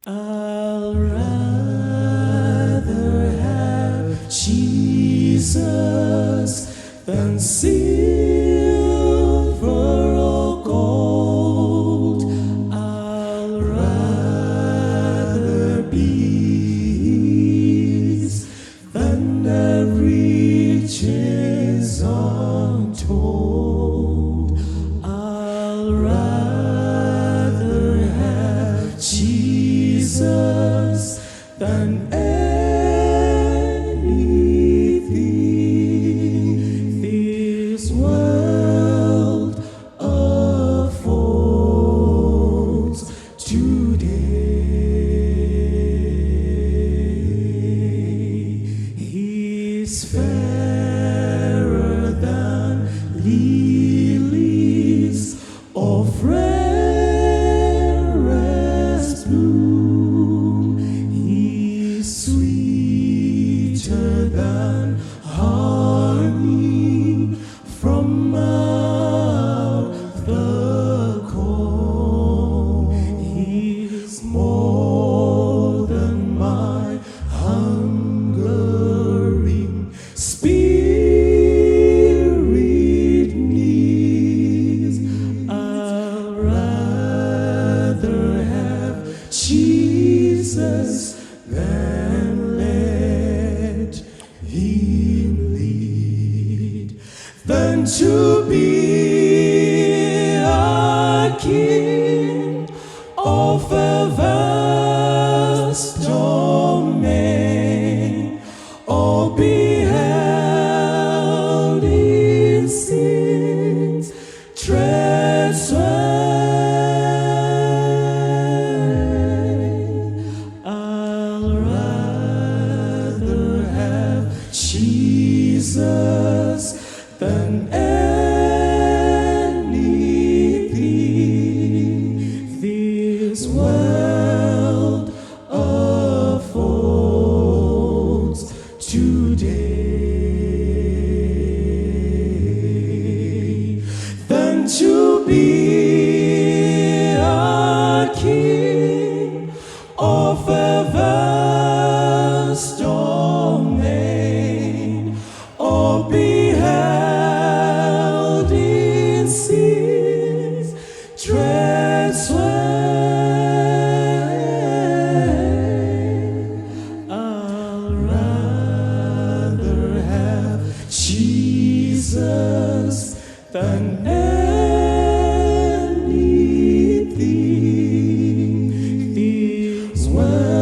I'll rather have Jesus than silver or gold. I'll rather be His than have riches untold. I'll rather have Jesus than anything this world affords today. He's fairer than lilies of rarest bloom. He's sweeter than honey from out the comb. He's more than my hungering spirit needs. I'll rather have Jesus than let Him lead, than to be a king of a vast domain, or be held in sin's dread sway. I'll rather have Jesus than anything this world affords today, than to be a king of a vast domain, or be held in sin's dread sway. I'll rather have Jesus than anything this world